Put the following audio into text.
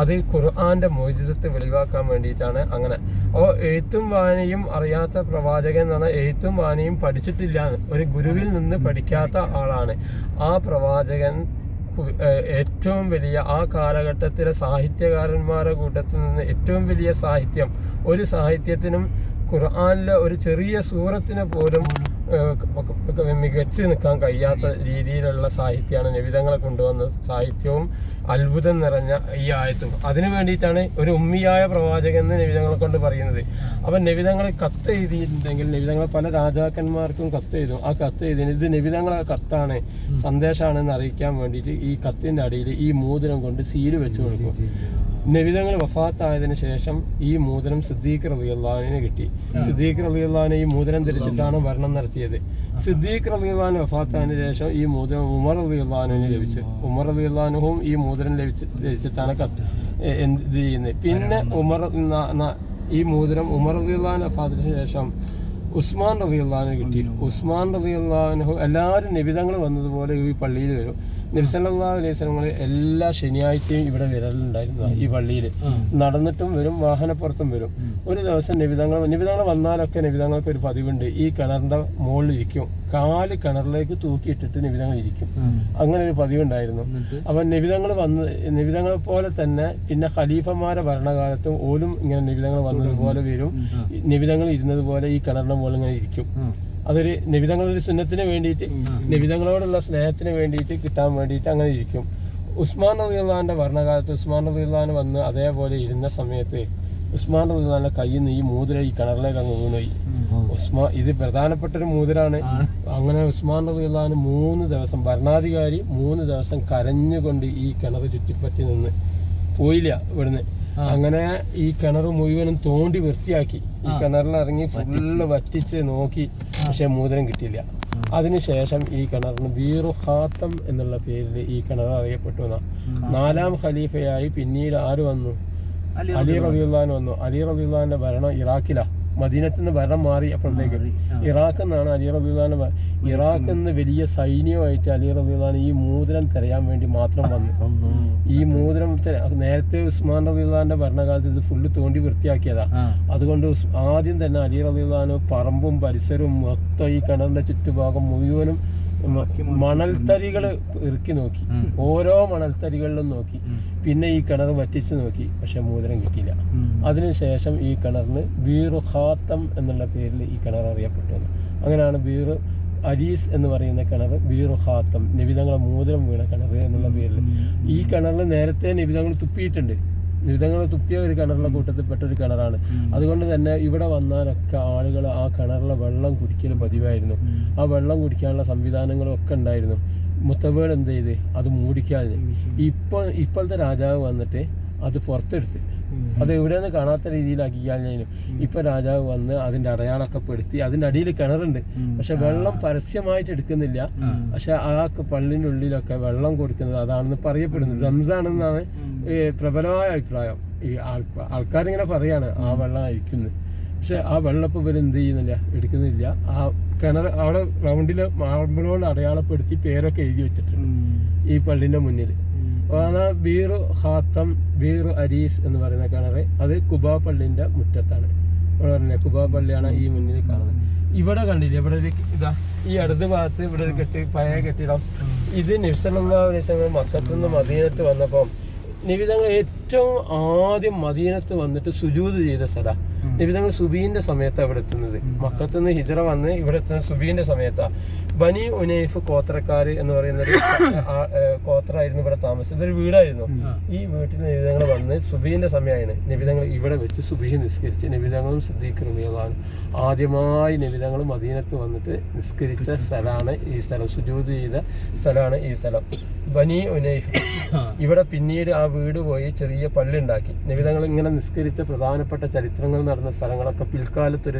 അത് ഖുർആന്റെ മോചിതത്തെ വെളിവാക്കാൻ വേണ്ടിയിട്ടാണ് അങ്ങനെ. അപ്പോൾ എഴുത്തും വായനയും അറിയാത്ത പ്രവാചകൻ എന്ന് പറഞ്ഞാൽ എഴുത്തും വായനയും പഠിച്ചിട്ടില്ല, ഒരു ഗുരുവിൽ നിന്ന് പഠിക്കാത്ത ആളാണ് ആ പ്രവാചകൻ. ഏറ്റവും വലിയ ആ കാലഘട്ടത്തിലെ സാഹിത്യകാരന്മാരുടെ കൂട്ടത്തിൽ നിന്ന് ഏറ്റവും വലിയ സാഹിത്യം, ഒരു സാഹിത്യത്തിനും ഖുർആനിലെ ഒരു ചെറിയ സൂറത്തിനെ പോലും മികച്ചു നിൽക്കാൻ കഴിയാത്ത രീതിയിലുള്ള സാഹിത്യമാണ് നബിതങ്ങളെ കൊണ്ടുവന്ന സാഹിത്യവും അത്ഭുതം നിറഞ്ഞ ഈ ആയത്തും. അതിനു വേണ്ടിയിട്ടാണ് ഒരു ഉമ്മിയായ പ്രവാചകൻ എന്ന് നബിതങ്ങളെ കൊണ്ട് പറയുന്നത്. അപ്പം നബിതങ്ങൾ കത്ത് എഴുതിയിട്ടുണ്ടെങ്കിൽ നബിതങ്ങൾ പല രാജാക്കന്മാർക്കും കത്ത് എഴുതും. ആ കത്ത് എഴുതി ഇത് നബിതങ്ങളെ കത്താണ്, സന്ദേശമാണെന്ന് അറിയിക്കാൻ വേണ്ടിയിട്ട് ഈ കത്തിൻ്റെ അടിയിൽ ഈ മോതിരം കൊണ്ട് സീല് വെച്ച് കൊടുക്കും. നബിതങ്ങൾ വഫാത്തായതിനു ശേഷം ഈ മോതിരം സിദ്ദീഖ് റളിയല്ലാഹുവിന് കിട്ടി. സിദ്ദീഖ് റളിയല്ലാഹു ഈ മോതിരം ധരിച്ചിട്ടാണ് ഭരണം നടത്തിയത്. സിദ്ദീഖ് റളിയല്ലാഹു വഫാത്തായതിനു ശേഷം ഈ മോതിരം ഉമർ റളിയല്ലാഹുവിന് ലഭിച്ചു. ഉമർ റളിയല്ലാഹുവും ഈ മോതിരം ലഭിച്ചിട്ടാണ് എന്ത് ചെയ്യുന്നത്. പിന്നെ ഈ മോതിരം ഉമർ റളിയല്ലാഹു വഫാത്തിന് ശേഷം ഉസ്മാൻ റളിയല്ലാഹുവിന് കിട്ടി. ഉസ്മാൻ റളിയല്ലാഹു എല്ലാവരും നബിതങ്ങൾ വന്നതുപോലെ ഈ പള്ളിയിൽ വരും. നബി സല്ലല്ലാഹു അലൈഹി വസല്ലം എല്ലാ ശനിയാഴ്ചയും ഇവിടെ വിരലുണ്ടായിരുന്നു ഈ പള്ളിയിൽ. നടന്നിട്ടും വരും, വാഹനപ്പുറത്തും വരും. ഒരു ദിവസം നബിതങ്ങൾ വന്നാലൊക്കെ നബിതങ്ങൾക്ക് ഒരു പതിവുണ്ട്, ഈ കിണറിന്റെ മുകളിൽ ഇരിക്കും, കാല് കിണറിലേക്ക് തൂക്കിയിട്ടിട്ട് നബിതങ്ങൾ ഇരിക്കും. അങ്ങനെ ഒരു പതിവുണ്ടായിരുന്നു. അപ്പം നബിതങ്ങളെ പോലെ തന്നെ പിന്നെ ഖലീഫമാരുടെ ഭരണകാലത്തും ഓലും ഇങ്ങനെ നബിതങ്ങൾ വന്നതുപോലെ വരും, നബിതങ്ങൾ ഇരുന്നത് പോലെ ഈ കിണറിന്റെ മുകളിൽ ഇങ്ങനെ ഇരിക്കും. അതൊരു നബിതങ്ങളുടെ സുന്നത്തിന് വേണ്ടിയിട്ട്, നബിതങ്ങളോടുള്ള സ്നേഹത്തിന് വേണ്ടിയിട്ട്, കിട്ടാൻ വേണ്ടിയിട്ട് അങ്ങനെ ഇരിക്കും. ഉസ്മാൻ റളിയല്ലാഹുവിന്റെ ഭരണകാലത്ത് ഉസ്മാൻ റളിയല്ലാഹു വന്ന് അതേപോലെ ഇരുന്ന സമയത്ത് ഉസ്മാൻ റളിയല്ലാഹുവിന്റെ കയ്യിൽ നിന്ന് ഈ മോതിരം ഈ കിണറിലേക്ക് അങ്ങ് വീണുപോയി. ഇത് പ്രധാനപ്പെട്ടൊരു മോതിരാണ്. അങ്ങനെ ഉസ്മാൻ റളിയല്ലാഹു 3 ദിവസം ഭരണാധികാരി 3 ദിവസം കരഞ്ഞുകൊണ്ട് ഈ കിണർ ചുറ്റിപ്പറ്റി നിന്ന് പോയില്ല ഇവിടുന്ന്. അങ്ങനെ ഈ കിണർ മുഴുവനും തോണ്ടി വൃത്തിയാക്കി, ഈ കിണറിലിറങ്ങി ഫുള്ള് വറ്റിച്ച് നോക്കി, പക്ഷെ മോതിരം കിട്ടിയില്ല. അതിനുശേഷം ഈ കിണറിന് ബീറു ഖാത്തം എന്നുള്ള പേരിൽ ഈ കിണർ അറിയപ്പെട്ടു. 4ാം ഖലീഫയായി പിന്നീട് ആര് വന്നു? അലി റളിയല്ലാഹു വന്നു. അലി റളിയല്ലാഹുവിന്റെ ഭരണം ഇറാഖിലാണ്. മദീനത്തിൽ നിന്ന് ഭരണം മാറി അപ്പോഴത്തേക്ക് ഇറാഖിൽ നിന്നാണ് അലി റളിയല്ലാഹു. ഇറാഖിൽ നിന്ന് വലിയ സൈന്യമായിട്ട് അലി റളിയല്ലാഹു ഈ മോതിരം തിരയാൻ വേണ്ടി മാത്രം വന്നു. ഈ മോതിരം നേരത്തെ ഉസ്മാൻ റളിയല്ലാഹുവിന്റെ ഭരണകാലത്ത് ഇത് ഫുള്ള് തോണ്ടി വൃത്തിയാക്കിയതാ. അതുകൊണ്ട് ആദ്യം തന്നെ അലി റളിയല്ലാഹു പറമ്പും പരിസരവും മൊത്തം ഈ കിണറിന്റെ ചുറ്റുഭാഗം മുഴുവനും മണൽത്തരികൾ ഇറുക്കി നോക്കി, ഓരോ മണൽത്തരികളിലും നോക്കി. പിന്നെ ഈ കിണർ വറ്റിച്ച് നോക്കി, പക്ഷെ മോതിരം കിട്ടിയില്ല. അതിനുശേഷം ഈ കിണറിന് ബീറു ഖാത്തം എന്നുള്ള പേരിൽ ഈ കിണർ അറിയപ്പെട്ടു. അങ്ങനെയാണ് ബീറു അരീസ് എന്ന് പറയുന്ന കിണർ ബീറു ഖാത്തം, നബിതങ്ങളെ മോതിരം വീണ കിണർ എന്നുള്ള പേരിൽ. ഈ കിണറിൽ നേരത്തെ നബിതങ്ങൾ തുപ്പിയിട്ടുണ്ട്. നബിതങ്ങൾ തുപ്പിയ ഒരു കിണറിലെ കൂട്ടത്തിൽ പെട്ടൊരു കിണറാണ്. അതുകൊണ്ട് തന്നെ ഇവിടെ വന്നാലൊക്കെ ആളുകൾ ആ കിണറിലെ വെള്ളം കുടിക്കൽ പതിവായിരുന്നു. ആ വെള്ളം കുടിക്കാനുള്ള സംവിധാനങ്ങളും ഒക്കെ ഉണ്ടായിരുന്നു. മുത്തവേൾ എന്ത് ചെയ്ത് അത് മൂടിക്കാതെ ഇപ്പോഴത്തെ രാജാവ് വന്നിട്ട് അത് പുറത്തെടുത്ത് അത് എവിടെയൊന്നും കാണാത്ത രീതിയിലാക്കിക്കാനും. ഇപ്പൊ രാജാവ് വന്ന് അതിന്റെ അടയാളമൊക്കെ പെടുത്തി. അതിന്റെ അടിയിൽ കിണറുണ്ട്, പക്ഷെ വെള്ളം പരസ്യമായിട്ട് എടുക്കുന്നില്ല. പക്ഷെ ആ പള്ളിൻ്റെ ഉള്ളിലൊക്കെ വെള്ളം കൊടുക്കുന്നത് അതാണെന്ന് പറയപ്പെടുന്നത് സംസാണെന്നാണ് പ്രബലമായ അഭിപ്രായം. ഈ ആൾക്കാരിങ്ങനെ പറയാണ് ആ വെള്ളം അരിക്കുന്നത്. പക്ഷെ ആ വെള്ളപ്പ് ഇവർ എന്ത് ചെയ്യുന്നില്ല, എടുക്കുന്നില്ല. ആ കിണർ അവിടെ റൗണ്ടിൽ മാർബിളോട് അടയാളപ്പെടുത്തി പേരൊക്കെ എഴുതി വെച്ചിട്ടുണ്ട് ഈ പള്ളിന്റെ മുന്നിൽ. അതാണ് ബീറു ഖാത്തം ബീറു അരീസ് എന്ന് പറയുന്ന കിണർ. അത് കുബാ പള്ളിന്റെ മുറ്റത്താണ്. ഇവിടെ പറഞ്ഞ കുബാ പള്ളിയാണ് ഈ മുന്നിൽ കാണുന്നത്. ഇവിടെ കണ്ടില്ലേ, ഇവിടെ ഒരു ഇതാ ഈ അടുത്ത ഭാഗത്ത് ഇവിടെ ഒരു പഴയ കെട്ടിടം. ഇത് നബി സല്ലല്ലാഹു അലൈഹി വസല്ലം മക്കത്ത് നിന്ന് മദീനത്ത് വന്നപ്പം നബിതങ്ങൾ ഏറ്റവും ആദ്യം മദീനത്ത് വന്നിട്ട് സുജൂദ് ചെയ്ത സ്ഥലം. നബിതങ്ങൾ സുബീന്റെ സമയത്താണ് ഇവിടെ എത്തുന്നത്. മക്കത്ത് നിന്ന് ഹിജറ വന്ന് ഇവിടെ എത്തുന്നത് സുബീന്റെ സമയത്താണ്. ബനി ഉനൈഫ് ഗോത്രക്കാര് എന്ന് പറയുന്ന ഒരു ഗോത്രമായിരുന്നു ഇവിടെ താമസിച്ചത്. ഇതൊരു വീടായിരുന്നു. ഈ വീട്ടിൽ നബിതങ്ങൾ വന്ന് സുബീന്റെ സമയമാണ് നബിതങ്ങൾ ഇവിടെ വെച്ച് സുബീഹ് നിസ്കരിച്ച് നബിതങ്ങളും സിദ്ദീഖ് റളിയല്ലാഹു ആദ്യമായി നബിതങ്ങൾ മദീനത്ത് വന്നിട്ട് നിസ്കരിച്ച സ്ഥലമാണ് ഈ സ്ഥലം. സുജൂദ് ചെയ്ത സ്ഥലമാണ് ഈ സ്ഥലം ബനി ഉനൈഫ്. ഇവിടെ പിന്നീട് ആ വീട് പോയി ചെറിയ പള്ളി ഉണ്ടാക്കി. നബിതങ്ങൾ ഇങ്ങനെ നിസ്കരിച്ച പ്രധാനപ്പെട്ട ചരിത്രങ്ങൾ നടന്ന സ്ഥലങ്ങളൊക്കെ പിൽക്കാലത്തൊരു